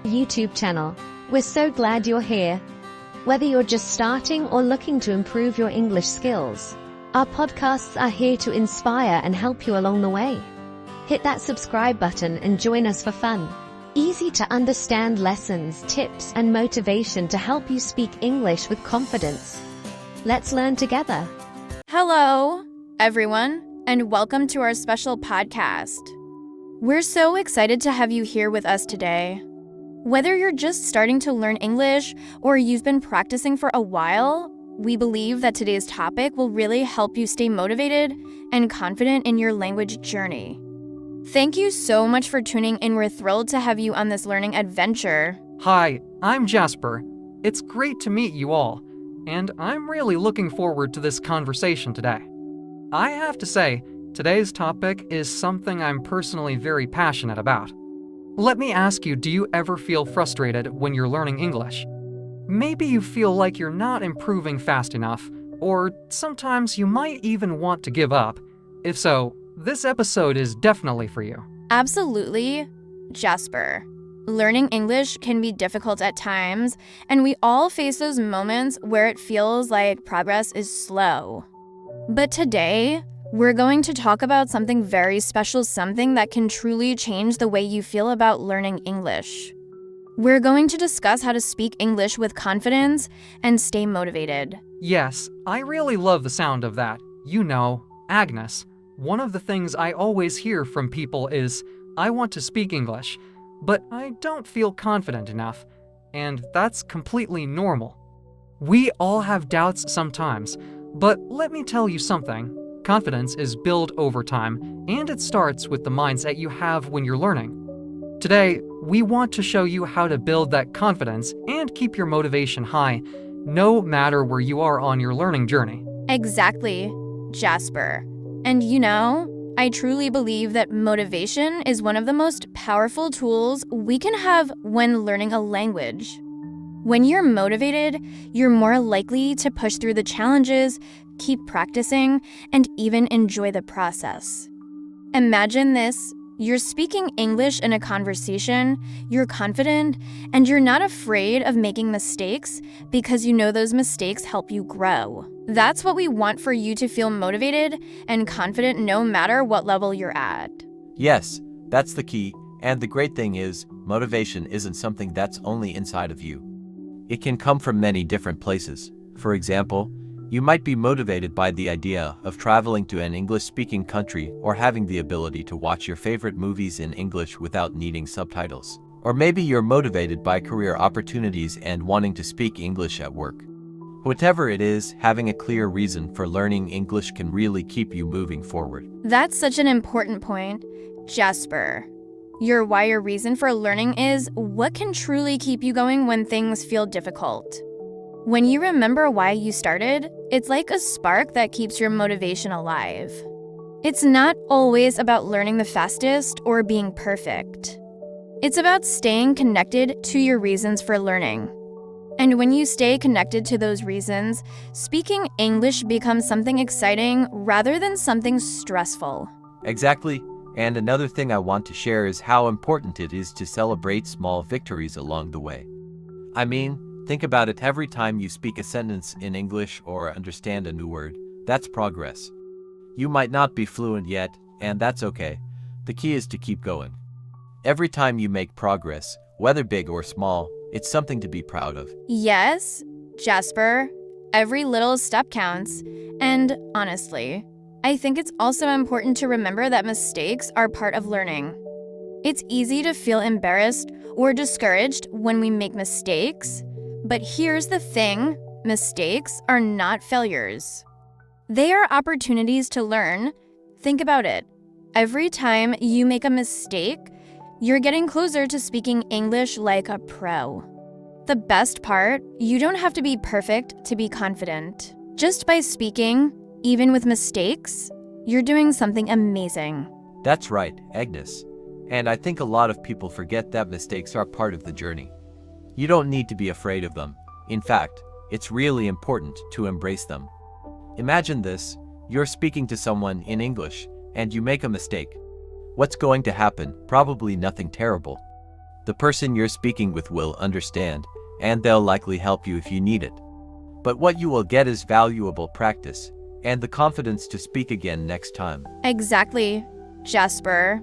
YouTube channel. We're so glad you're here. Whether you're just starting or looking to improve your English skills, our podcasts are here to inspire and help you along the way. Hit that subscribe button and join us for fun, easy to understand lessons, tips, and motivation to help you speak English with confidence. Let's learn together. Hello, everyone, and welcome to our special podcast. We're so excited to have you here with us today. Whether you're just starting to learn English or you've been practicing for a while, we believe that today's topic will really help you stay motivated and confident in your language journey. Thank you so much for tuning in. We're thrilled to have you on this learning adventure. Hi, I'm Jasper. It's great to meet you all, and I'm really looking forward to this conversation today. I have to say, today's topic is something I'm personally very passionate about. Let me ask you, do you ever feel frustrated when you're learning English? Maybe you feel like you're not improving fast enough, or sometimes you might even want to give up. If so, this episode is definitely for you. Absolutely, Jasper. Learning English can be difficult at times, and we all face those moments where it feels like progress is slow. But today, we're going to talk about something very special, something that can truly change the way you feel about learning English. We're going to discuss how to speak English with confidence and stay motivated. Yes, I really love the sound of that. You know, Agnes, one of the things I always hear from people is, I want to speak English, but I don't feel confident enough. And that's completely normal. We all have doubts sometimes, but let me tell you something. Confidence is built over time, and it starts with the mindset you have when you're learning. Today, we want to show you how to build that confidence and keep your motivation high, no matter where you are on your learning journey. Exactly, Jasper. And you know, I truly believe that motivation is one of the most powerful tools we can have when learning a language. When you're motivated, you're more likely to push through the challenges, keep practicing, and even enjoy the process. Imagine this. You're speaking English in a conversation, you're confident, and you're not afraid of making mistakes because you know those mistakes help you grow. That's what we want for you to feel motivated and confident no matter what level you're at. Yes, that's the key, and the great thing is, motivation isn't something that's only inside of you. It can come from many different places. For example, you might be motivated by the idea of traveling to an English-speaking country or having the ability to watch your favorite movies in English without needing subtitles. Or maybe you're motivated by career opportunities and wanting to speak English at work. Whatever it is, having a clear reason for learning English can really keep you moving forward. That's such an important point, Jasper. Your why or reason for learning is what can truly keep you going when things feel difficult. When you remember why you started, it's like a spark that keeps your motivation alive. It's not always about learning the fastest or being perfect. It's about staying connected to your reasons for learning. And when you stay connected to those reasons, speaking English becomes something exciting rather than something stressful. Exactly. And another thing I want to share is how important it is to celebrate small victories along the way. I mean, think about it. Every time you speak a sentence in English or understand a new word, that's progress. You might not be fluent yet, and that's okay. The key is to keep going. Every time you make progress, whether big or small, it's something to be proud of. Yes, Jasper, every little step counts. And honestly, I think it's also important to remember that mistakes are part of learning. It's easy to feel embarrassed or discouraged when we make mistakes. But here's the thing, mistakes are not failures. They are opportunities to learn. Think about it. Every time you make a mistake, you're getting closer to speaking English like a pro. The best part, you don't have to be perfect to be confident. Just by speaking, even with mistakes, you're doing something amazing. That's right, Agnes. And I think a lot of people forget that mistakes are part of the journey. You don't need to be afraid of them. In fact, it's really important to embrace them. Imagine this, you're speaking to someone in English, and you make a mistake. What's going to happen? Probably nothing terrible. The person you're speaking with will understand, and they'll likely help you if you need it. But what you will get is valuable practice and the confidence to speak again next time. Exactly, Jasper.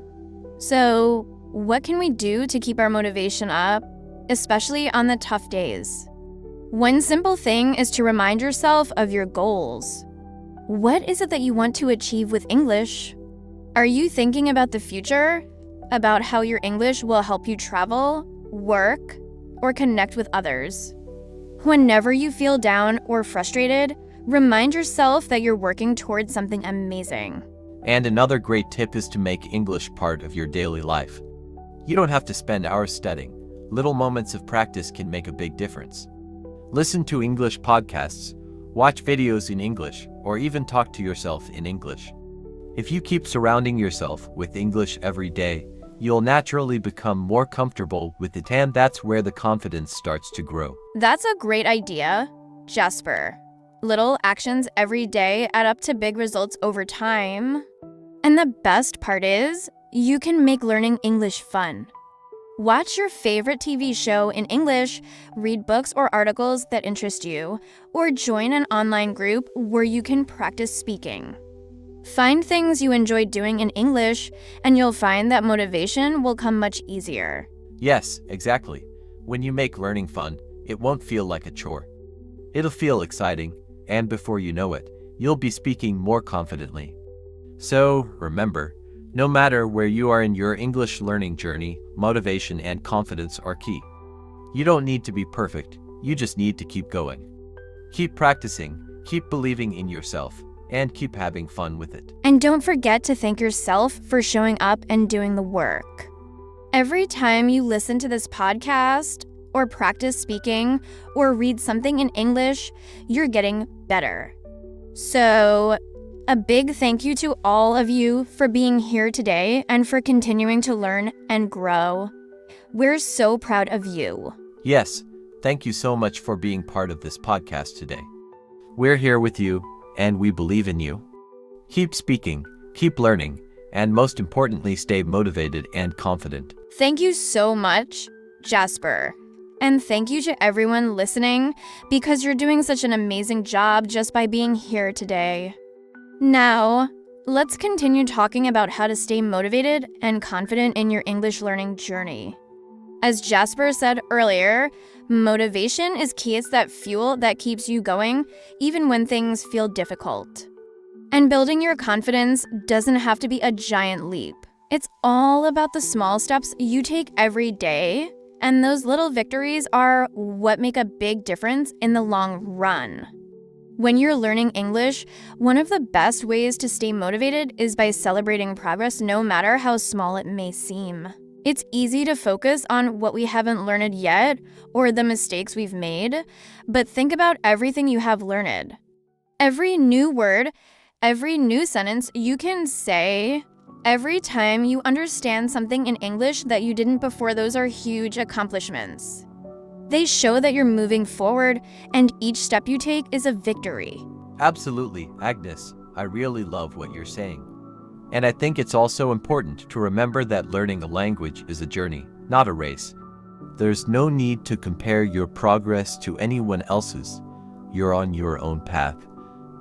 So, what can we do to keep our motivation up, especially on the tough days? One simple thing is to remind yourself of your goals. What is it that you want to achieve with English? Are you thinking about the future? About how your English will help you travel, work, or connect with others? Whenever you feel down or frustrated, remind yourself that you're working towards something amazing. And another great tip is to make English part of your daily life. You don't have to spend hours studying. Little moments of practice can make a big difference. Listen to English podcasts, watch videos in English, or even talk to yourself in English. If you keep surrounding yourself with English every day, you'll naturally become more comfortable with it, and that's where the confidence starts to grow. That's a great idea, Jasper. Little actions every day add up to big results over time. And the best part is, you can make learning English fun. Watch your favorite TV show in English, read books or articles that interest you, or join an online group where you can practice speaking. Find things you enjoy doing in English, and you'll find that motivation will come much easier. Yes, exactly. When you make learning fun, it won't feel like a chore. It'll feel exciting, and before you know it, you'll be speaking more confidently. So, remember, no matter where you are in your English learning journey, motivation and confidence are key. You don't need to be perfect, you just need to keep going. Keep practicing, keep believing in yourself, and keep having fun with it. And don't forget to thank yourself for showing up and doing the work. Every time you listen to this podcast, or practice speaking, or read something in English, you're getting better. So, a big thank you to all of you for being here today and for continuing to learn and grow. We're so proud of you. Yes, thank you so much for being part of this podcast today. We're here with you, and we believe in you. Keep speaking, keep learning, and most importantly, stay motivated and confident. Thank you so much, Jasper. And thank you to everyone listening, because you're doing such an amazing job just by being here today. Now, let's continue talking about how to stay motivated and confident in your English learning journey. As Jasper said earlier, motivation is key. It's that fuel that keeps you going, even when things feel difficult. And building your confidence doesn't have to be a giant leap. It's all about the small steps you take every day, and those little victories are what make a big difference in the long run. When you're learning English, one of the best ways to stay motivated is by celebrating progress, no matter how small it may seem. It's easy to focus on what we haven't learned yet or the mistakes we've made, but think about everything you have learned. Every new word, every new sentence you can say, every time you understand something in English that you didn't before, those are huge accomplishments. They show that you're moving forward, and each step you take is a victory. Absolutely, Agnes. I really love what you're saying. And I think it's also important to remember that learning a language is a journey, not a race. There's no need to compare your progress to anyone else's. You're on your own path.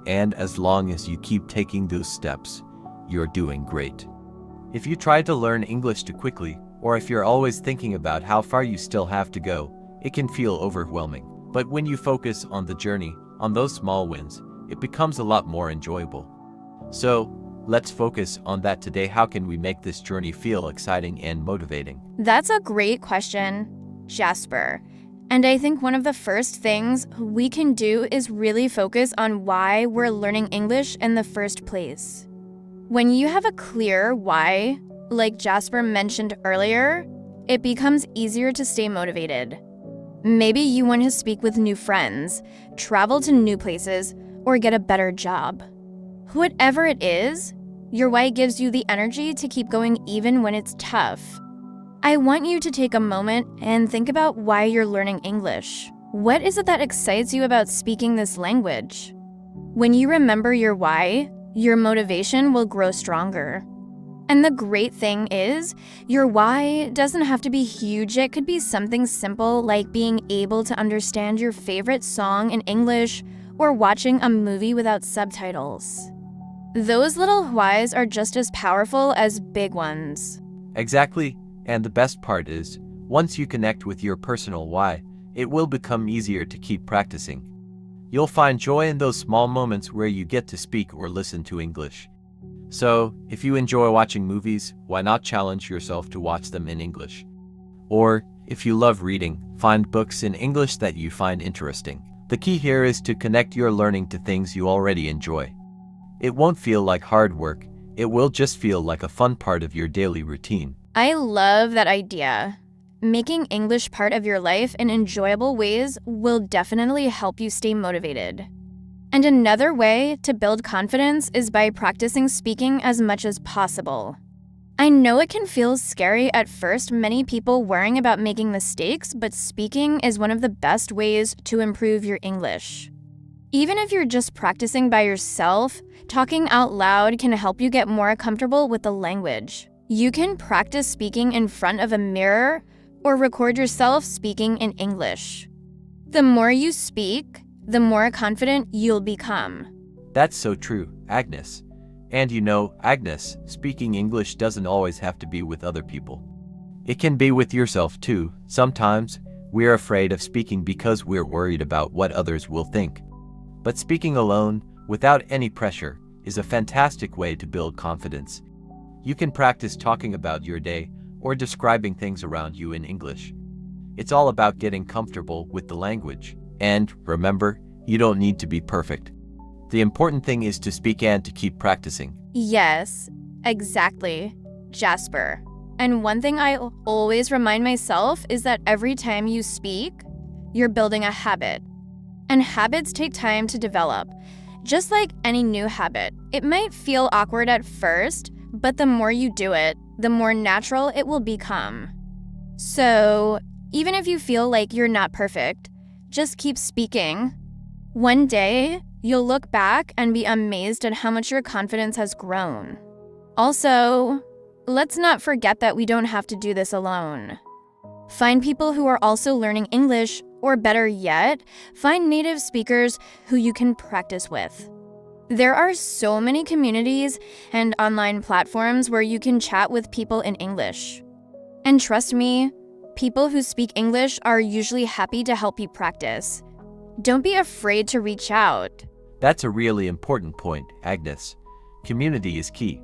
And as long as you keep taking those steps, you're doing great. If you try to learn English too quickly, or if you're always thinking about how far you still have to go, it can feel overwhelming. But when you focus on the journey, on those small wins, it becomes a lot more enjoyable. So, let's focus on that today. How can we make this journey feel exciting and motivating? That's a great question, Jasper. And I think one of the first things we can do is really focus on why we're learning English in the first place. When you have a clear why, like Jasper mentioned earlier, it becomes easier to stay motivated. Maybe you want to speak with new friends, travel to new places, or get a better job. Whatever it is, your why gives you the energy to keep going even when it's tough. I want you to take a moment and think about why you're learning English. What is it that excites you about speaking this language? When you remember your why, your motivation will grow stronger. And the great thing is, your why doesn't have to be huge. It could be something simple like being able to understand your favorite song in English or watching a movie without subtitles. Those little whys are just as powerful as big ones. Exactly, and the best part is, once you connect with your personal why, it will become easier to keep practicing. You'll find joy in those small moments where you get to speak or listen to English. So, if you enjoy watching movies, why not challenge yourself to watch them in English? Or, if you love reading, find books in English that you find interesting. The key here is to connect your learning to things you already enjoy. It won't feel like hard work, it will just feel like a fun part of your daily routine. I love that idea. Making English part of your life in enjoyable ways will definitely help you stay motivated. And another way to build confidence is by practicing speaking as much as possible. I know it can feel scary at first, many people worrying about making mistakes, but speaking is one of the best ways to improve your English. Even if you're just practicing by yourself, talking out loud can help you get more comfortable with the language. You can practice speaking in front of a mirror or record yourself speaking in English. The more you speak, the more confident you'll become. That's so true, Agnes. And you know, Agnes, speaking English doesn't always have to be with other people. It can be with yourself too. Sometimes, we're afraid of speaking because we're worried about what others will think. But speaking alone, without any pressure, is a fantastic way to build confidence. You can practice talking about your day or describing things around you in English. It's all about getting comfortable with the language. And remember, you don't need to be perfect. The important thing is to speak and to keep practicing. Yes, exactly, Jasper. And one thing I always remind myself is that every time you speak, you're building a habit. And habits take time to develop. Just like any new habit, it might feel awkward at first, but the more you do it, the more natural it will become. So, even if you feel like you're not perfect, just keep speaking. One day, you'll look back and be amazed at how much your confidence has grown. Also, let's not forget that we don't have to do this alone. Find people who are also learning English, or better yet, find native speakers who you can practice with. There are so many communities and online platforms where you can chat with people in English. And trust me, people who speak English are usually happy to help you practice. Don't be afraid to reach out. That's a really important point, Agnes. Community is key.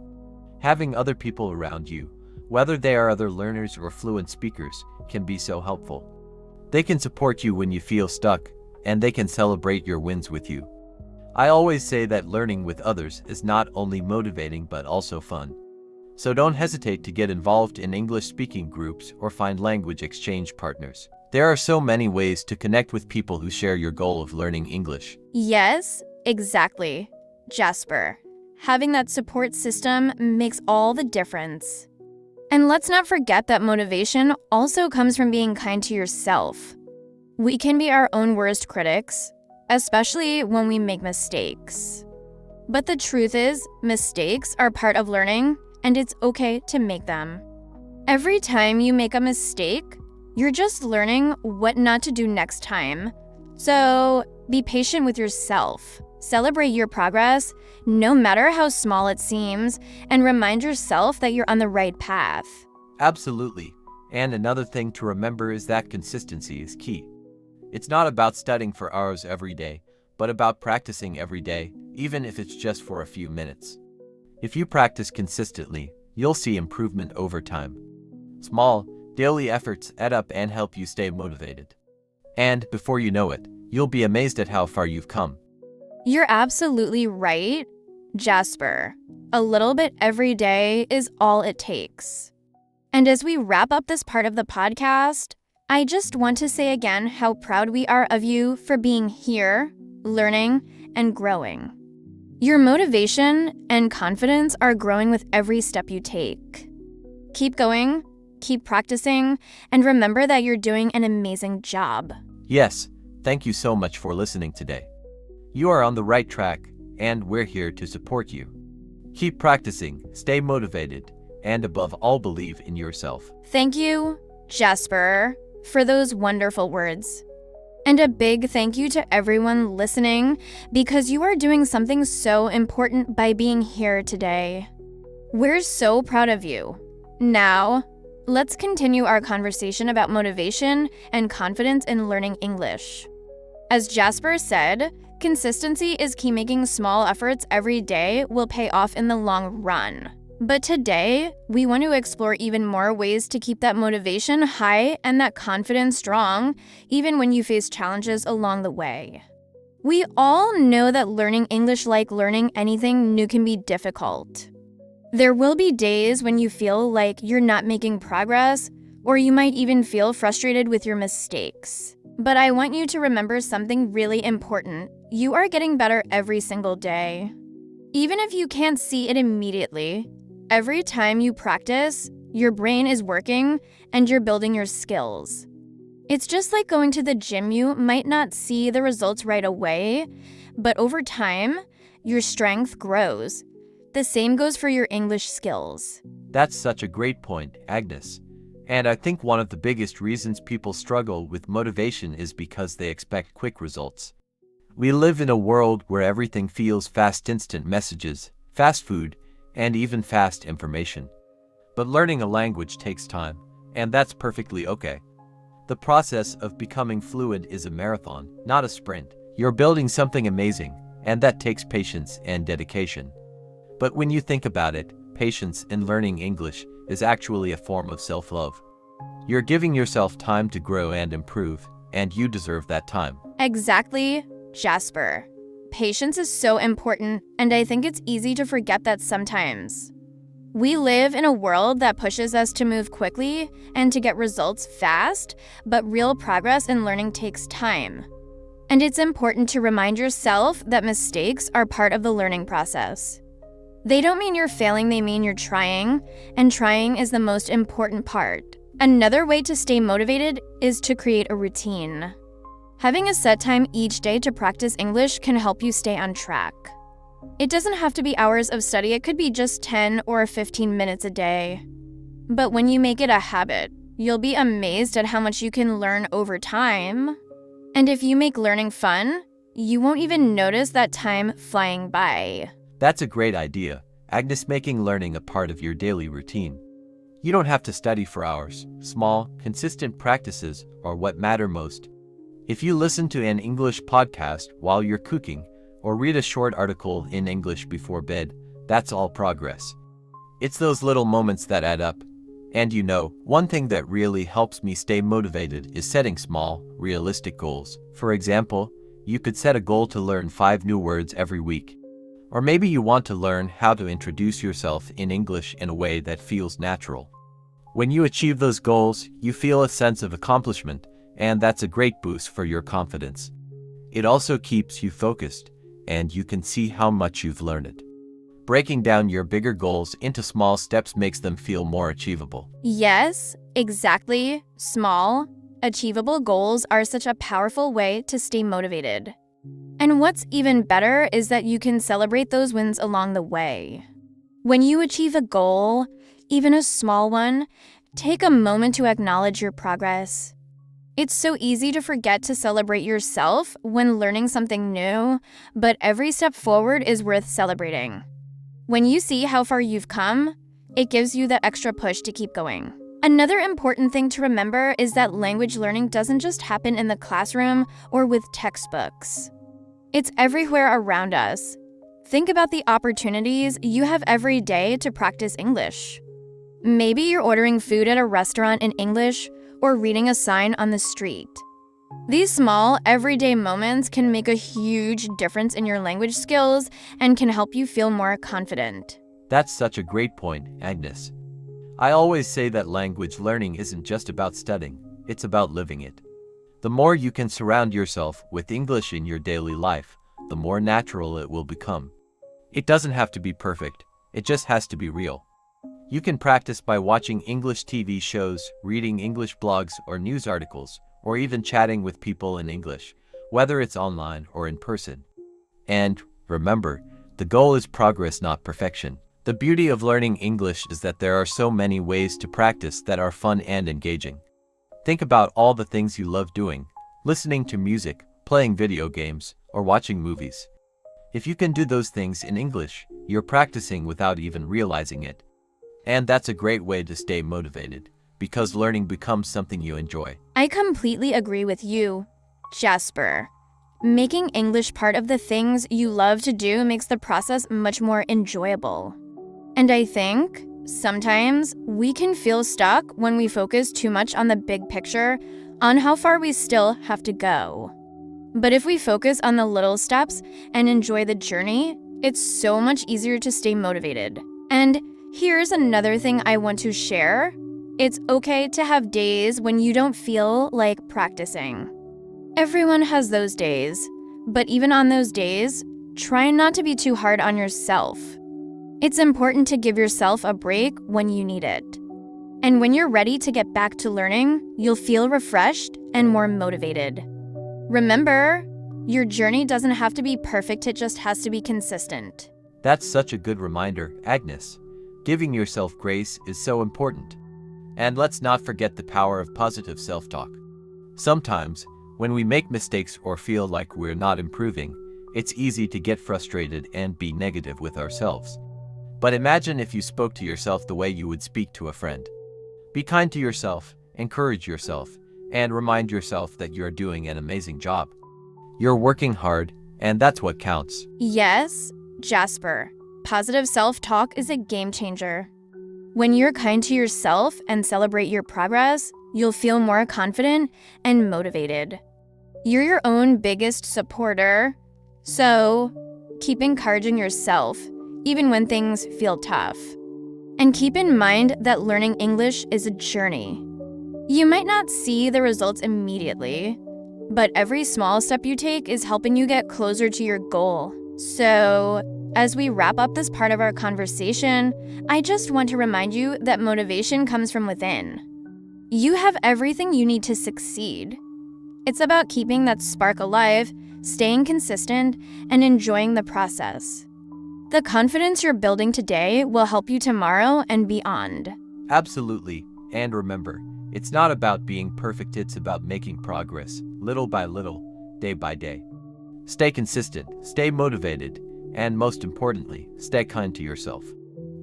Having other people around you, whether they are other learners or fluent speakers, can be so helpful. They can support you when you feel stuck, and they can celebrate your wins with you. I always say that learning with others is not only motivating but also fun. So don't hesitate to get involved in English-speaking groups or find language exchange partners. There are so many ways to connect with people who share your goal of learning English. Yes, exactly, Jasper. Having that support system makes all the difference. And let's not forget that motivation also comes from being kind to yourself. We can be our own worst critics, especially when we make mistakes. But the truth is, mistakes are part of learning, and it's okay to make them. Every time you make a mistake, you're just learning what not to do next time. So be patient with yourself. Celebrate your progress, no matter how small it seems, and remind yourself that you're on the right path. Absolutely. And another thing to remember is that consistency is key. It's not about studying for hours every day, but about practicing every day, even if it's just for a few minutes. If you practice consistently, you'll see improvement over time. Small, daily efforts add up and help you stay motivated. And before you know it, you'll be amazed at how far you've come. You're absolutely right, Jasper. A little bit every day is all it takes. And as we wrap up this part of the podcast, I just want to say again how proud we are of you for being here, learning, and growing. Your motivation and confidence are growing with every step you take. Keep going, keep practicing, and remember that you're doing an amazing job. Yes, thank you so much for listening today. You are on the right track, and we're here to support you. Keep practicing, stay motivated, and above all, believe in yourself. Thank you, Jasper, for those wonderful words. And a big thank you to everyone listening, because you are doing something so important by being here today. We're so proud of you. Now, let's continue our conversation about motivation and confidence in learning English. As Jasper said, consistency is key. Making small efforts every day will pay off in the long run. But today, we want to explore even more ways to keep that motivation high and that confidence strong, even when you face challenges along the way. We all know that learning English, like learning anything new, can be difficult. There will be days when you feel like you're not making progress, or you might even feel frustrated with your mistakes. But I want you to remember something really important. You are getting better every single day. Even if you can't see it immediately, every time you practice, your brain is working and you're building your skills. It's just like going to the gym. You might not see the results right away, but over time, your strength grows. The same goes for your English skills. That's such a great point, Agnes. And I think one of the biggest reasons people struggle with motivation is because they expect quick results. We live in a world where everything feels fast: instant messages, fast food, and even fast information. But learning a language takes time, and that's perfectly okay. The process of becoming fluent is a marathon, not a sprint. You're building something amazing, and that takes patience and dedication. But when you think about it, patience in learning English is actually a form of self-love. You're giving yourself time to grow and improve, and you deserve that time. Exactly, Jasper. Patience is so important, and I think it's easy to forget that sometimes. We live in a world that pushes us to move quickly and to get results fast, but real progress in learning takes time. And it's important to remind yourself that mistakes are part of the learning process. They don't mean you're failing, they mean you're trying, and trying is the most important part. Another way to stay motivated is to create a routine. Having a set time each day to practice English can help you stay on track. It doesn't have to be hours of study, it could be just 10 or 15 minutes a day. But when you make it a habit, you'll be amazed at how much you can learn over time. And if you make learning fun, you won't even notice that time flying by. That's a great idea, Agnes, making learning a part of your daily routine. You don't have to study for hours. Small, consistent practices are what matter most. If you listen to an English podcast while you're cooking, or read a short article in English before bed, that's all progress. It's those little moments that add up. And you know, one thing that really helps me stay motivated is setting small, realistic goals. For example, you could set a goal to learn 5 new words every week. Or maybe you want to learn how to introduce yourself in English in a way that feels natural. When you achieve those goals, you feel a sense of accomplishment, and that's a great boost for your confidence. It also keeps you focused, and you can see how much you've learned. Breaking down your bigger goals into small steps makes them feel more achievable. Yes, exactly. Small, achievable goals are such a powerful way to stay motivated. And what's even better is that you can celebrate those wins along the way. When you achieve a goal, even a small one, take a moment to acknowledge your progress. It's so easy to forget to celebrate yourself when learning something new, but every step forward is worth celebrating. When you see how far you've come, it gives you that extra push to keep going. Another important thing to remember is that language learning doesn't just happen in the classroom or with textbooks. It's everywhere around us. Think about the opportunities you have every day to practice English. Maybe you're ordering food at a restaurant in English or reading a sign on the street. These small, everyday moments can make a huge difference in your language skills and can help you feel more confident. That's such a great point, Agnes. I always say that language learning isn't just about studying, it's about living it. The more you can surround yourself with English in your daily life, the more natural it will become. It doesn't have to be perfect, it just has to be real. You can practice by watching English TV shows, reading English blogs or news articles, or even chatting with people in English, whether it's online or in person. And remember, the goal is progress, not perfection. The beauty of learning English is that there are so many ways to practice that are fun and engaging. Think about all the things you love doing: listening to music, playing video games, or watching movies. If you can do those things in English, you're practicing without even realizing it. And that's a great way to stay motivated, because learning becomes something you enjoy. I completely agree with you, Jasper. Making English part of the things you love to do makes the process much more enjoyable. And I think sometimes we can feel stuck when we focus too much on the big picture, on how far we still have to go. But if we focus on the little steps and enjoy the journey, it's so much easier to stay motivated. And here's another thing I want to share. It's okay to have days when you don't feel like practicing. Everyone has those days, but even on those days, try not to be too hard on yourself. It's important to give yourself a break when you need it. And when you're ready to get back to learning, you'll feel refreshed and more motivated. Remember, your journey doesn't have to be perfect, it just has to be consistent. That's such a good reminder, Agnes. Giving yourself grace is so important. And let's not forget the power of positive self-talk. Sometimes, when we make mistakes or feel like we're not improving, it's easy to get frustrated and be negative with ourselves. But imagine if you spoke to yourself the way you would speak to a friend. Be kind to yourself, encourage yourself, and remind yourself that you're doing an amazing job. You're working hard, and that's what counts. Yes, Jasper, positive self-talk is a game changer. When you're kind to yourself and celebrate your progress, you'll feel more confident and motivated. You're your own biggest supporter, so keep encouraging yourself, even when things feel tough. And keep in mind that learning English is a journey. You might not see the results immediately, but every small step you take is helping you get closer to your goal. So, as we wrap up this part of our conversation, I just want to remind you that motivation comes from within. You have everything you need to succeed. It's about keeping that spark alive, staying consistent, and enjoying the process. The confidence you're building today will help you tomorrow and beyond. Absolutely. And remember, it's not about being perfect, it's about making progress, little by little, day by day. Stay consistent, stay motivated, and most importantly, stay kind to yourself.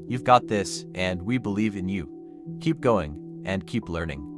You've got this, and we believe in you. Keep going, and keep learning.